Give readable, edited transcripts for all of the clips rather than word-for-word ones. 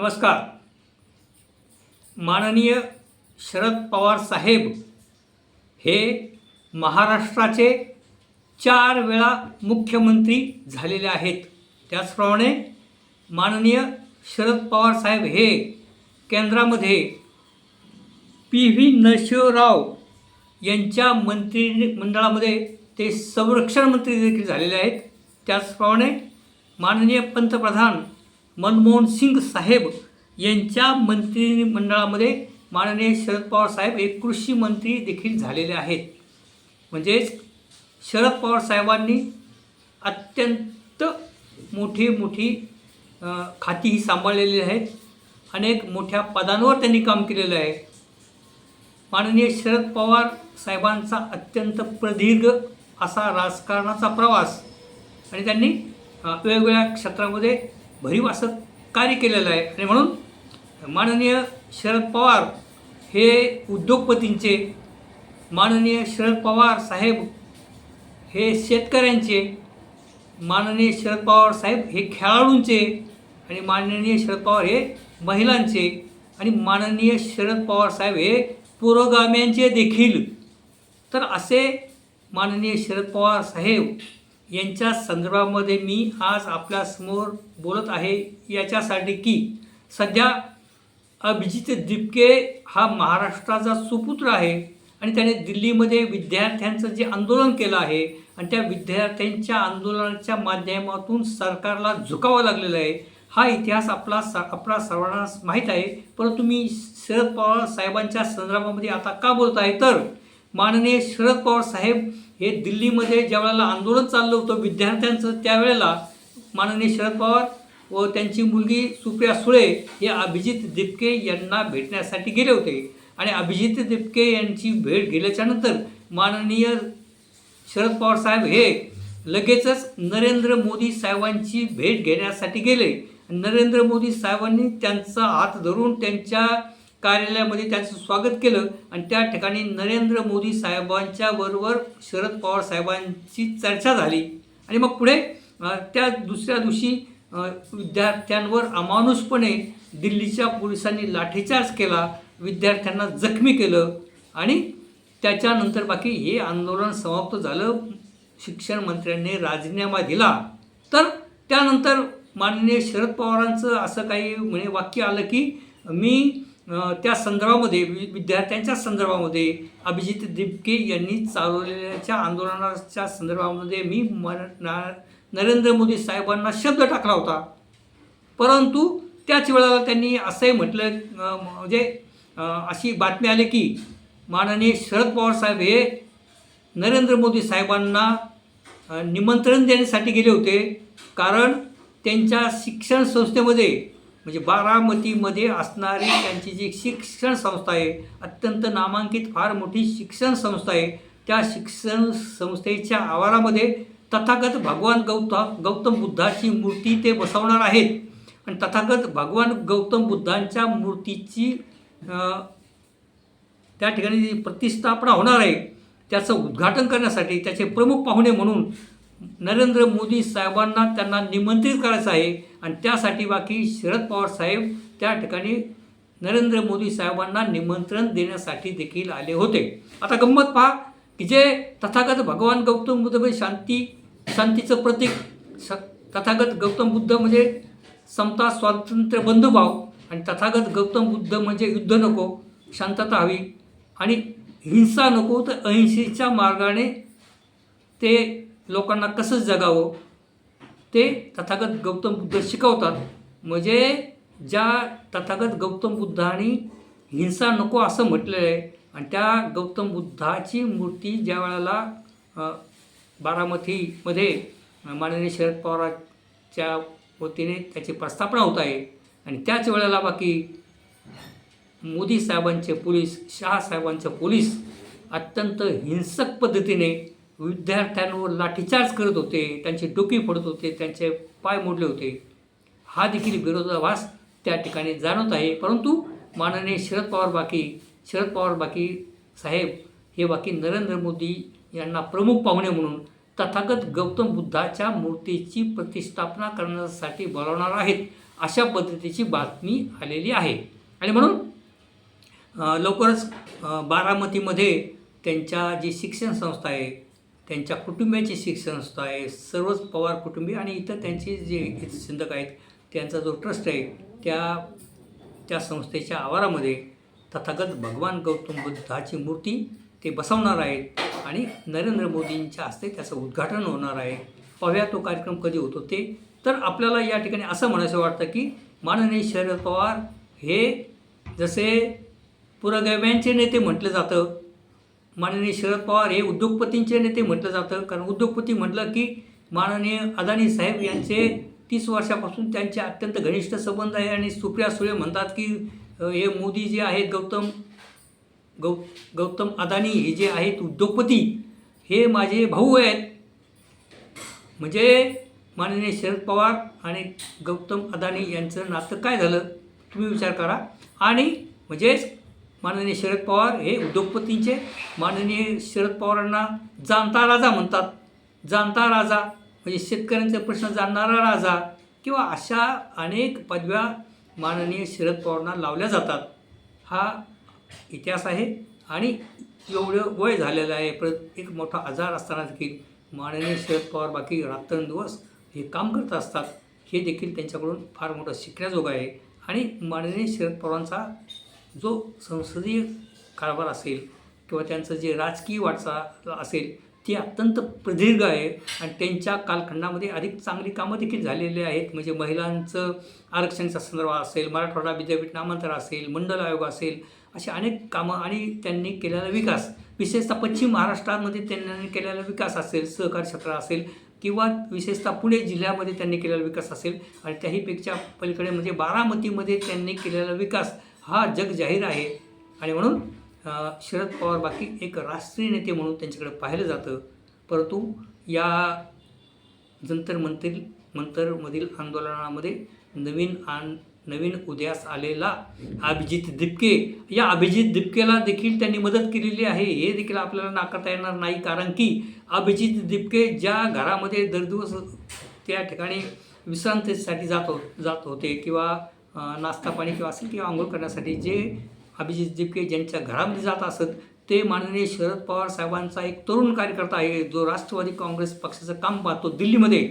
नमस्कार. माननीय शरद पवार साहेब हे महाराष्ट्राचे 4 वेळा मुख्यमंत्री झालेले आहेत. त्याचप्रमाणे माननीय शरद पवार साहेब हे केंद्रामध्ये PV नरसिंहराव यांच्या मंत्रिमंडळामध्ये ते संरक्षण मंत्री देखील झालेले आहेत. त्याचप्रमाणे माननीय पंतप्रधान मनमोहन सिंग साहेब यांच्या मंत्रिमंडळामध्ये माननीय शरद पवार साहेब हे कृषी मंत्री देखील झालेले आहेत. म्हणजेच शरद पवार साहेबांनी अत्यंत मोठी खाती ही सांभाळलेली आहेत. अनेक मोठ्या पदांवर त्यांनी काम केलेलं आहे. माननीय शरद पवार साहेबांचा अत्यंत प्रदीर्घ असा राजकारणाचा प्रवास आणि त्यांनी वेगवेगळ्या क्षेत्रामध्ये भरीव असं कार्य केलेलं आहे. आणि म्हणून माननीय शरद पवार हे उद्योगपतींचे, माननीय शरद पवार साहेब हे शेतकऱ्यांचे, माननीय शरद पवार साहेब हे खेळाडूंचे आणि माननीय शरद पवार हे महिलांचे आणि माननीय शरद पवार साहेब हे पुरोगाम्यांचे देखील. तर असे माननीय शरद पवार साहेब यांच्या संदर्भामध्ये मी आज आपल्यासमोर बोलत आहे, याच्यासाठी की सध्या अभिजित दिपके हा महाराष्ट्राचा सुपुत्र आहे आणि त्याने दिल्लीमध्ये विद्यार्थ्यांचं जे आंदोलन केलं आहे आणि त्या विद्यार्थ्यांच्या आंदोलनाच्या माध्यमातून सरकारला झुकावं लागलेलं आहे. हा इतिहास आपला सर्वांना माहीत आहे. परंतु मी शरद पवार साहेबांच्या संदर्भामध्ये आता का बोलत आहे, तर माननीय शरद पवार साहेब हे दिल्लीमध्ये ज्यावेळेला आंदोलन चाललं होतं विद्यार्थ्यांचं, त्यावेळेला माननीय शरद पवार व त्यांची मुलगी सुप्रिया सुळे हे अभिजित दिपके यांना भेटण्यासाठी गेले होते. आणि अभिजित दिपके यांची भेट गेल्याच्यानंतर माननीय शरद पवार साहेब हे लगेचच नरेंद्र मोदी साहेबांची भेट घेण्यासाठी गेले. नरेंद्र मोदी साहेबांनी त्यांचा हात धरून त्यांच्या कार्यालयामध्ये त्यांचं स्वागत केलं आणि त्या ठिकाणी नरेंद्र मोदी साहेबांच्या बरोबर शरद पवार साहेबांची चर्चा झाली. आणि मग पुढे त्या दुसऱ्या दिवशी विद्यार्थ्यांवर अमानुषपणे दिल्लीच्या पोलिसांनी लाठीचार्ज केला, विद्यार्थ्यांना जखमी केलं आणि त्याच्यानंतर बाकी हे आंदोलन समाप्त झालं. शिक्षण मंत्र्यांनी राजीनामा दिला. तर त्यानंतर माननीय शरद पवारांचं असं काही वाक्य आलं की मी त्या संदर्भामध्ये विद्यार्थ्यांच्या संदर्भामध्ये अभिजित दिपके यांनी चालवलेल्या आंदोलनाच्या संदर्भामध्ये मी नरेंद्र मोदी साहेबांना शब्द टाकला होता. परंतु त्याच वेळेला त्यांनी असंही म्हटलं, म्हणजे अशी बातमी आली की माननीय शरद पवार साहेब हे नरेंद्र मोदी साहेबांना निमंत्रण देण्यासाठी गेले होते. कारण त्यांच्या शिक्षण संस्थेमध्ये म्हणजे बारामतीमध्ये असणारी त्यांची जी शिक्षण संस्था आहे, अत्यंत नामांकित फार मोठी शिक्षण संस्था आहे, त्या शिक्षण संस्थेच्या आवारामध्ये तथागत भगवान गौतम बुद्धाची मूर्ती ते बसवणार आहेत. आणि तथागत भगवान गौतम बुद्धांच्या मूर्तीची त्या ठिकाणी जी प्रतिष्ठापना होणार आहे त्याचं उद्घाटन करण्यासाठी त्याचे प्रमुख पाहुणे म्हणून नरेंद्र मोदी साहेबांना त्यांना निमंत्रित करायचं आहे. आणि त्यासाठी बाकी शरद पवार साहेब त्या ठिकाणी नरेंद्र मोदी साहेबांना निमंत्रण देण्यासाठी देखील आले होते. आता गंमत पहा की जे तथागत भगवान गौतम बुद्ध म्हणजे शांतीचं प्रतीक, तथागत गौतम बुद्ध म्हणजे समता, स्वातंत्र्य, बंधुभाव आणि तथागत गौतम बुद्ध म्हणजे युद्ध नको, शांतता हवी आणि हिंसा नको, तर अहिंसेच्या मार्गाने ते लोकांना कसं जगावं ते तथागत गौतम बुद्ध शिकवतात. म्हणजे ज्या तथागत गौतम बुद्धांनी हिंसा नको असं म्हटलेलं आहे आणि त्या गौतम बुद्धाची मूर्ती ज्या वेळेला बारामतीमध्ये माननीय शरद पवारांच्या वतीने त्याची प्रस्थापना होत आहे आणि त्याच वेळेला बाकी मोदी साहेबांचे पोलीस, शहा साहेबांचे पोलीस अत्यंत हिंसक पद्धतीने विद्यार्थ्यांवर लाठीचार्ज करत होते, त्यांची डोकी फोडत होते, त्यांचे पाय मोडले होते. हा देखील विरोधाभास त्या ठिकाणी जाणवत आहे. परंतु माननीय शरद पवार बाकी साहेब हे बाकी नरेंद्र मोदी यांना प्रमुख पाहुणे म्हणून तथागत गौतम बुद्धाच्या मूर्तीची प्रतिष्ठापना करण्यासाठी बोलावणार आहेत, अशा पद्धतीची बातमी आलेली आहे. आणि म्हणून लवकरच बारामतीमध्ये त्यांच्या जी शिक्षण संस्था आहे, त्यांच्या कुटुंबियाची शिक्षण संस्था आहे, सर्वच पवार कुटुंबीय आणि इतर त्यांचे जे हितचिंतक आहेत, त्यांचा जो ट्रस्ट आहे, त्या संस्थेच्या आवारामध्ये तथागत भगवान गौतम बुद्धाची मूर्ती ते बसवणार आहेत आणि नरेंद्र मोदींच्या हस्ते त्याचं उद्घाटन होणार आहे. पाहूया तो कार्यक्रम कधी होतो ते. तर आपल्याला या ठिकाणी असं म्हणायचं वाटतं की माननीय शरद पवार हे जसे पुरोगाम्यांचे नेते म्हटलं जातं, माननीय शरद पवार हे उद्योगपतींचे नेते म्हटलं जातं. कारण उद्योगपती म्हटलं की माननीय अदानी साहेब यांचे 30 वर्षापासून त्यांचे अत्यंत घनिष्ठ संबंध आहे आणि सुप्रिया सुळे म्हणतात की हे मोदी जे आहेत गौतम अदानी हे जे आहेत उद्योगपती, हे माझे भाऊ आहेत. म्हणजे माननीय शरद पवार आणि गौतम अदानी यांचं नातं काय झालं तुम्ही विचार करा. आणि म्हणजेच माननीय शरद पवार हे उद्योगपतींचे, माननीय शरद पवारांना जाणता राजा म्हणतात. जाणता राजा म्हणजे शेतकऱ्यांचे प्रश्न जाणणारा राजा, किंवा अशा अनेक पदव्या माननीय शरद पवारांना लावल्या जातात. हा इतिहास आहे. आणि एवढं वय झालेलं आहे, परत एक मोठा आजार असताना देखील माननीय शरद पवार बाकी रात्रंदिवस हे काम करत असतात. हे देखील त्यांच्याकडून फार मोठं शिकण्याजोगं आहे. आणि माननीय शरद पवारांचा जो संसदीय कारभार असेल किंवा त्यांचं जे राजकीय वाटचाल असेल ती अत्यंत प्रदीर्घ आहे. आणि त्यांच्या कालखंडामध्ये अधिक चांगली कामं देखील झालेली आहेत. म्हणजे महिलांचं आरक्षणाचा संदर्भ असेल, मराठवाडा विद्यापीठ नामांतर असेल, मंडल आयोग असेल, अशी अनेक कामं आणि त्यांनी केलेला विकास, विशेषतः पश्चिम महाराष्ट्रामध्ये त्यांनी केलेला विकास असेल, सहकार क्षेत्र असेल, किंवा विशेषतः पुणे जिल्ह्यामध्ये त्यांनी केलेला विकास असेल, आणि त्याहीपेक्षा पलीकडे म्हणजे बारामतीमध्ये त्यांनी केलेला विकास हा जग जाहीर आहे. आणि म्हणून शरद पवार बाकी एक राष्ट्रीय नेते म्हणून त्यांच्याकडे पाहिलं जातं. परंतु या जंतर-मंतरमधील आंदोलनामध्ये नवीन उदयास आलेला अभिजित दिपके, या अभिजित दिपकेला देखील त्यांनी मदत केलेली आहे. हे देखील आपल्याला नाकारता येणार नाही. कारण की अभिजित दिपके ज्या घरामध्ये दरदिवस त्या ठिकाणी विश्रांतीसाठी जात होते, किंवा नाश्ता पाणी किंवा असेल किंवा आंघोळ करण्यासाठी जे अभिजित दिपके ज्यांच्या घरामध्ये जात असत, ते माननीय शरद पवार साहेबांचा एक तरुण कार्यकर्ता आहे, जो राष्ट्रवादी काँग्रेस पक्षाचं काम पाहतो दिल्लीमध्ये.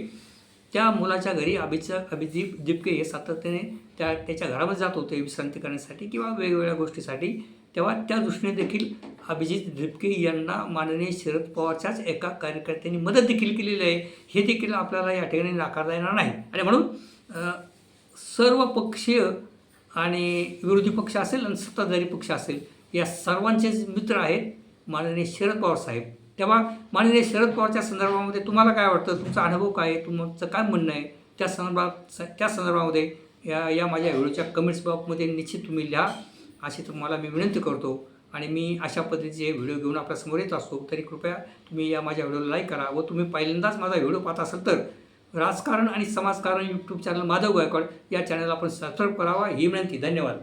त्या मुलाच्या घरी अभिजित दिपके हे सातत्याने त्याच्या घरामध्ये जात होते विश्रांती करण्यासाठी किंवा वेगवेगळ्या गोष्टीसाठी. तेव्हा त्या दृष्टीने देखील अभिजित दिपके यांना माननीय शरद पवारच्याच एका कार्यकर्त्यांनी मदत देखील केलेली आहे. हे देखील आपल्याला या ठिकाणी नाकारता येणार नाही. आणि म्हणून सर्व पक्षीय आणि विरोधी पक्ष असेल आणि सत्ताधारी पक्ष असेल, या सर्वांचेच मित्र आहेत माननीय शरद पवार साहेब. तेव्हा माननीय शरद पवारच्या संदर्भामध्ये तुम्हाला काय वाटतं, तुमचा अनुभव काय आहे, तुमचं काय म्हणणं आहे त्या संदर्भामध्ये या माझ्या व्हिडिओच्या कमेंट्स बॉक्समध्ये निश्चित तुम्ही लिहा, अशी तुम्हाला मी विनंती करतो. आणि मी अशा पद्धतीचे व्हिडिओ घेऊन आपल्यासमोर येत असतो. तरी कृपया तुम्ही या माझ्या व्हिडिओला लाईक करा. व तुम्ही पहिल्यांदाच माझा व्हिडिओ पाहत असाल तर राजकारण आणि समाजकारण यूट्यूब चॅनल माधव गायकवाड या चॅनलला आपण सबस्क्राईब करावा, ही विनंती. धन्यवाद.